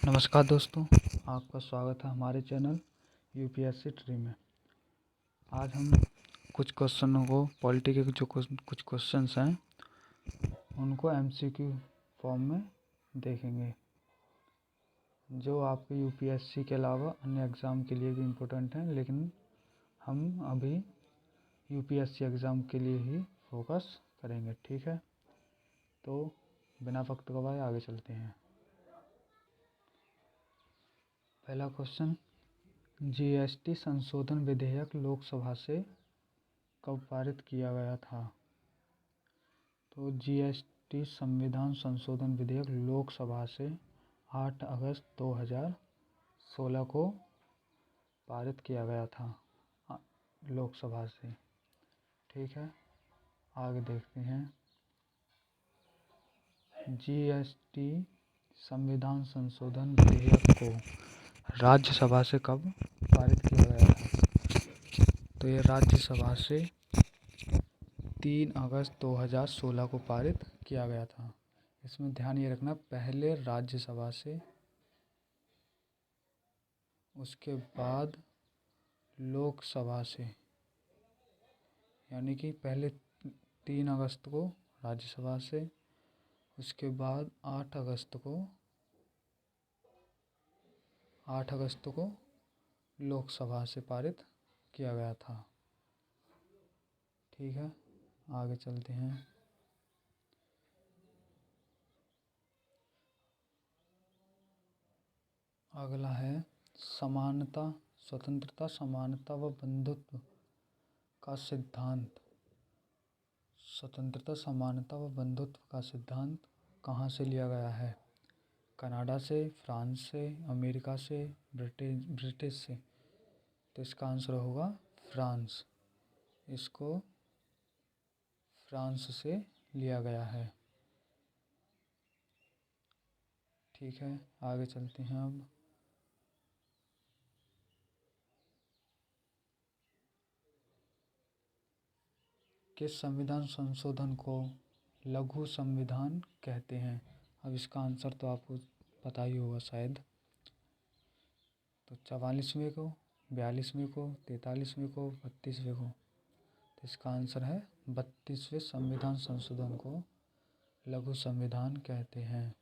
नमस्कार दोस्तों, आपका स्वागत है हमारे चैनल यूपीएससी ट्री में। आज हम कुछ क्वेश्चनों को पॉलिटी के जो कुछ क्वेश्चंस हैं उनको एमसीक्यू फॉर्म में देखेंगे, जो आपके यूपीएससी के अलावा अन्य एग्ज़ाम के लिए भी इम्पोर्टेंट हैं, लेकिन हम अभी यूपीएससी एग्ज़ाम के लिए ही फोकस करेंगे। ठीक है, तो बिना वक्त गवाए आगे चलते हैं। पहला क्वेश्चन, जीएसटी संशोधन विधेयक लोकसभा से कब पारित किया गया था? तो जीएसटी संविधान संशोधन विधेयक लोकसभा से 8 अगस्त 2016 को पारित किया गया था लोकसभा से। ठीक है, आगे देखते हैं। जीएसटी संविधान संशोधन विधेयक को राज्यसभा से कब पारित किया गया था? तो ये राज्यसभा से 3 अगस्त 2016 को पारित किया गया था। इसमें ध्यान ये रखना, पहले राज्यसभा से, उसके बाद लोकसभा से, यानी कि पहले 3 अगस्त को राज्यसभा से, उसके बाद 8 अगस्त को लोकसभा से पारित किया गया था। ठीक है, आगे चलते हैं। अगला है समानता, स्वतंत्रता, समानता व बंधुत्व का सिद्धांत। स्वतंत्रता, समानता व बंधुत्व का सिद्धांत कहाँ से लिया गया है? कनाडा से, फ्रांस से, अमेरिका से, ब्रिटिश से। तो इसका आंसर होगा फ्रांस। इसको फ्रांस से लिया गया है। ठीक है, आगे चलते हैं। अब किस संविधान संशोधन को लघु संविधान कहते हैं? अब इसका आंसर तो आपको पता ही होगा शायद। तो 44वें को, 42वें को, 43वें को, 32वें को। तो इसका आंसर है 32वें संविधान संशोधन को लघु संविधान कहते हैं।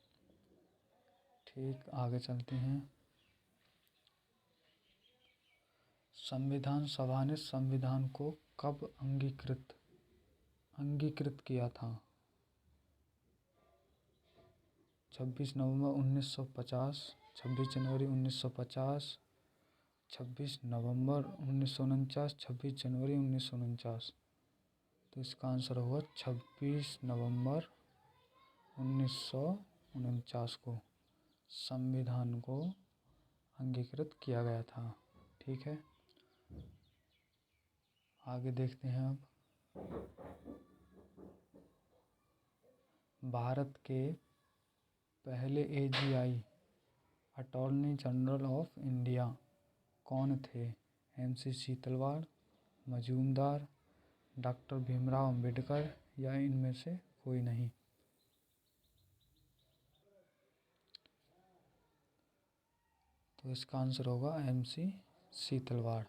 ठीक, आगे चलते हैं। संविधान सभा ने संविधान को कब अंगीकृत किया था? 26 नवंबर 1950, 26 जनवरी 1950, 26 नवंबर 1949, 26 जनवरी 1949। तो इसका आंसर होगा 26 नवंबर 1949 को संविधान को अंगीकृत किया गया था। ठीक है, आगे देखते हैं। अब भारत के पहले AGI, attorney general of India कौन थे? एमसी शीतलवाड़, मजूमदार, डॉक्टर भीमराव अंबेडकर या इनमें से कोई नहीं? तो इसका आंसर होगा एमसी शीतलवाड़।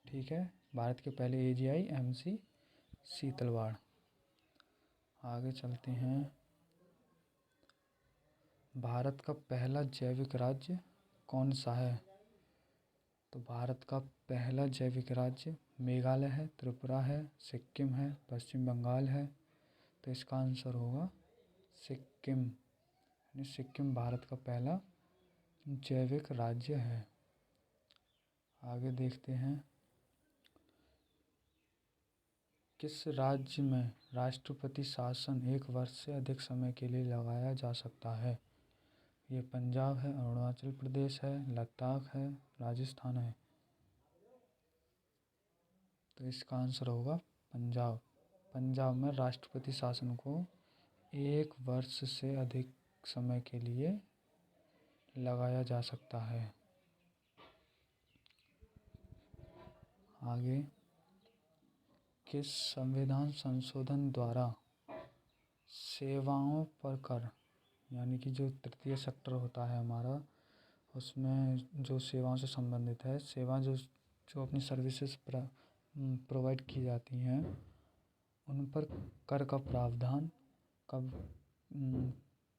ठीक है, भारत के पहले एजीआई एमसी शीतलवाड़। आगे चलते हैं। भारत का पहला जैविक राज्य कौन सा है? तो भारत का पहला जैविक राज्य मेघालय है, त्रिपुरा है, सिक्किम है, पश्चिम बंगाल है। तो इसका आंसर होगा सिक्किम, यानी सिक्किम भारत का पहला जैविक राज्य है। आगे देखते हैं। किस राज्य में राष्ट्रपति शासन 1 वर्ष से अधिक समय के लिए लगाया जा सकता है? ये पंजाब है, अरुणाचल प्रदेश है, लद्दाख है, राजस्थान है। तो इसका आंसर होगा पंजाब। पंजाब में राष्ट्रपति शासन को 1 वर्ष से अधिक समय के लिए लगाया जा सकता है। आगे, किस संविधान संशोधन द्वारा सेवाओं पर कर यानी कि जो तृतीय सेक्टर होता है हमारा, उसमें जो सेवाओं से संबंधित है, सेवा जो जो अपनी सर्विसेज प्रोवाइड की जाती हैं, उन पर कर का प्रावधान कब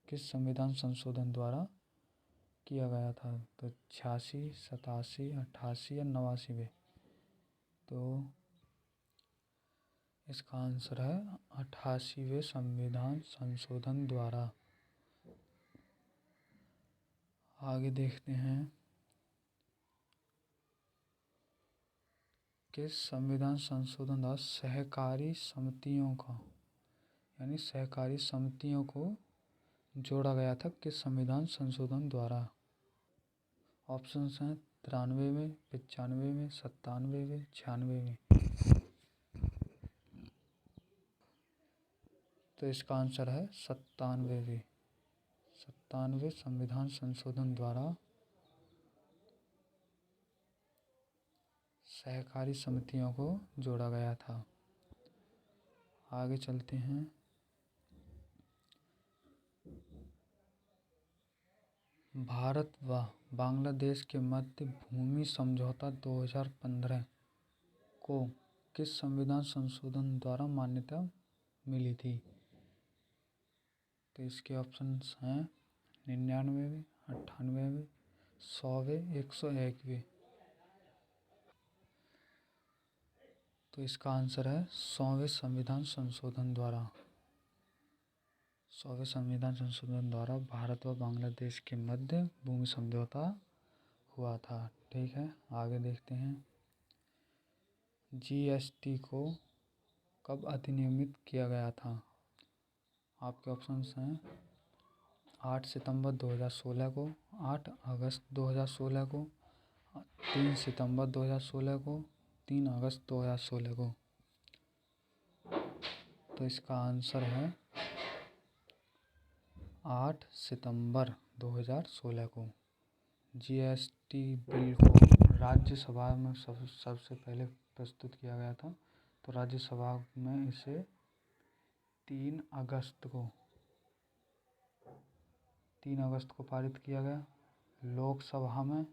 किस संविधान संशोधन द्वारा किया गया था? तो 86, 87, 88 या 89वें। तो इसका आंसर है 88वें संविधान संशोधन द्वारा। आगे देखते हैं, किस संविधान संशोधन द्वारा सहकारी समितियों का, यानी सहकारी समितियों को जोड़ा गया था किस संविधान संशोधन द्वारा? ऑप्शंस हैं 93वें, 95वें, 97वें, 96वें। तो इसका आंसर है 97वें। 97वें संविधान संशोधन द्वारा सहकारी समितियों को जोड़ा गया था। आगे चलते हैं, भारत व बांग्लादेश के मध्य भूमि समझौता 2015 को किस संविधान संशोधन द्वारा मान्यता मिली थी? तो इसके ऑप्शंस हैं 99वें, 98वें, 100वें, 101वें। तो इसका आंसर है 100वें संविधान संशोधन द्वारा। 100वें संविधान संशोधन द्वारा भारत व बांग्लादेश के मध्य भूमि समझौता हुआ था। ठीक है, आगे देखते हैं, जीएसटी को कब अधिनियमित किया गया था? आपके ऑप्शंस हैं 8 सितंबर 2016 को, 8 अगस्त 2016 को, 3 सितंबर 2016 को, 3 अगस्त 2016 को। तो इसका आंसर है 8 सितंबर 2016 को। जीएसटी बिल को राज्यसभा में सबसे पहले प्रस्तुत किया गया था। तो राज्यसभा में इसे 3 अगस्त को पारित किया गया। लोकसभा में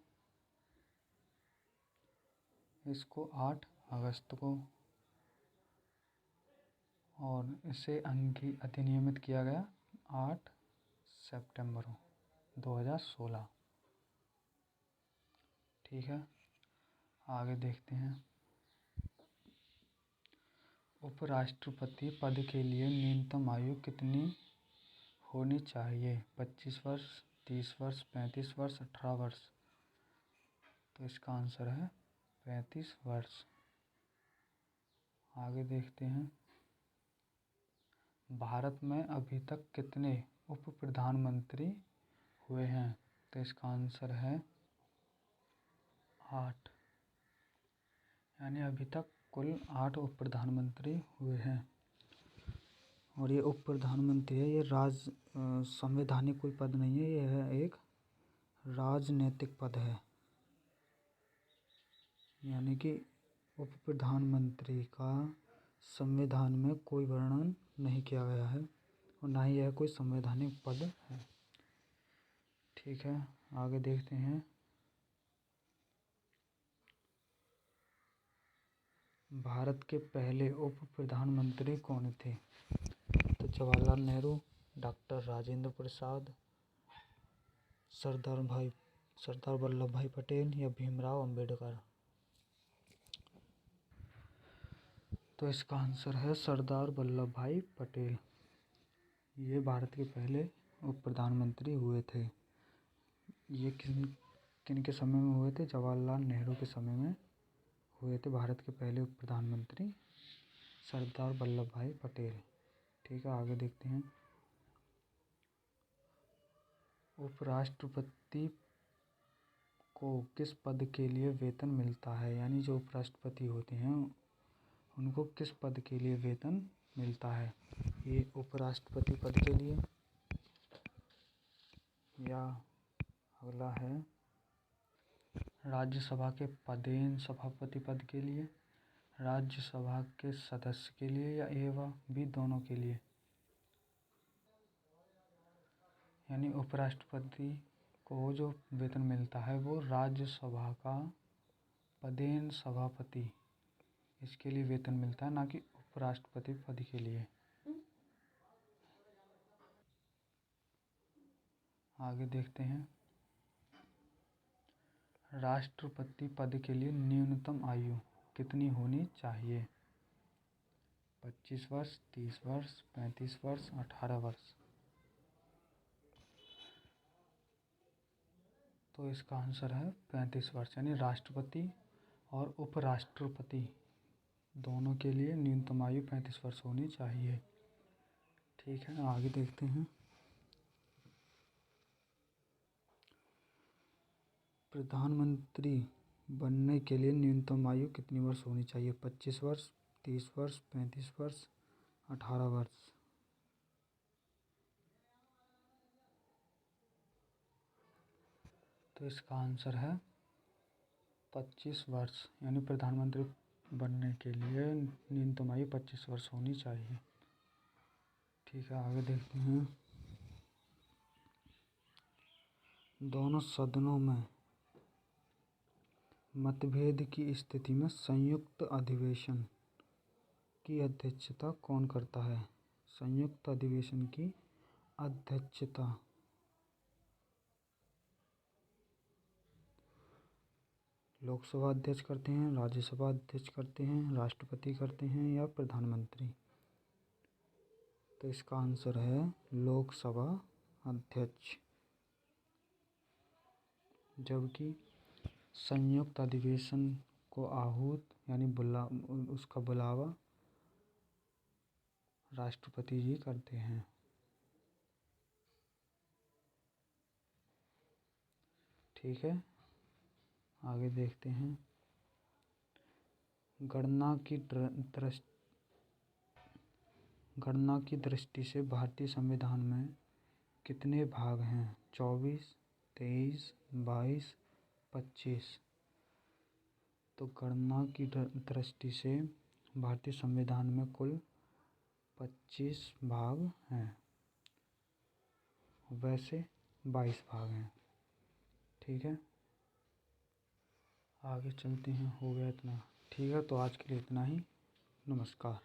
इसको 8 अगस्त को, और इसे अधिनियमित किया गया 8 सितंबर 2016। ठीक है, आगे देखते हैं, उपराष्ट्रपति पद के लिए न्यूनतम आयु कितनी होनी चाहिए? 25 वर्ष, 30 वर्ष, 35 वर्ष, 18 वर्ष। तो इसका आंसर है 35 वर्ष। आगे देखते हैं, भारत में अभी तक कितने उप प्रधानमंत्री हुए हैं? तो इसका आंसर है 8, यानी अभी तक कुल 8 उप प्रधानमंत्री हुए हैं। और ये उप प्रधानमंत्री है, ये संवैधानिक कोई पद नहीं है, ये है एक राजनीतिक पद है। यानी कि उप प्रधानमंत्री का संविधान में कोई वर्णन नहीं किया गया है, और ना ही यह कोई संवैधानिक पद है। ठीक है, आगे देखते हैं, भारत के पहले उप प्रधानमंत्री कौन थे? तो जवाहरलाल नेहरू, डॉक्टर राजेंद्र प्रसाद, सरदार वल्लभ भाई पटेल या भीमराव अंबेडकर। तो इसका आंसर है सरदार वल्लभ भाई पटेल। ये भारत के पहले उप प्रधानमंत्री हुए थे। ये किन के समय में हुए थे? जवाहरलाल नेहरू के समय में हुए थे भारत के पहले उप प्रधानमंत्री सरदार वल्लभ भाई पटेल। ठीक है, आगे देखते हैं, उपराष्ट्रपति को किस पद के लिए वेतन मिलता है? यानी जो उपराष्ट्रपति होते हैं उनको किस पद के लिए वेतन मिलता है? ये उपराष्ट्रपति पद के लिए, या अगला है राज्यसभा के पदेन सभापति पद के लिए, राज्यसभा के सदस्य के लिए, या एवं भी दोनों के लिए? यानी उपराष्ट्रपति को जो वेतन मिलता है वो राज्यसभा का पदेन सभापति इसके लिए वेतन मिलता है, ना कि उपराष्ट्रपति पद के लिए। आगे देखते हैं, राष्ट्रपति पद के लिए न्यूनतम आयु कितनी होनी चाहिए? 25 वर्ष, 30 वर्ष, 35 वर्ष, 18 वर्ष। तो इसका आंसर है 35 वर्ष। यानी राष्ट्रपति और उपराष्ट्रपति दोनों के लिए न्यूनतम आयु 35 वर्ष होनी चाहिए। ठीक है, आगे देखते हैं, प्रधानमंत्री बनने के लिए न्यूनतम आयु कितनी वर्ष होनी चाहिए? 25 वर्ष, 30 वर्ष, 35 वर्ष, 18 वर्ष। तो इसका आंसर है 25 वर्ष। यानी प्रधानमंत्री बनने के लिए न्यूनतम आयु 25 वर्ष होनी चाहिए। ठीक है, आगे देखते हैं, दोनों सदनों में मतभेद की स्थिति में संयुक्त अधिवेशन की अध्यक्षता कौन करता है? संयुक्त अधिवेशन की अध्यक्षता लोकसभा अध्यक्ष करते हैं, राज्यसभा अध्यक्ष करते हैं, राष्ट्रपति करते हैं या प्रधानमंत्री? तो इसका आंसर है लोकसभा अध्यक्ष। जबकि संयुक्त अधिवेशन को आहूत यानी उसका बुलावा राष्ट्रपति जी करते हैं। ठीक है, आगे देखते हैं, गणना की दृष्टि से भारतीय संविधान में कितने भाग हैं? 24, 23, 22, 25। तो गणना की दृष्टि से भारतीय संविधान में कुल 25 भाग हैं, वैसे 22 भाग हैं। ठीक है, आगे चलते हैं, हो गया इतना। ठीक है, तो आज के लिए इतना ही। नमस्कार।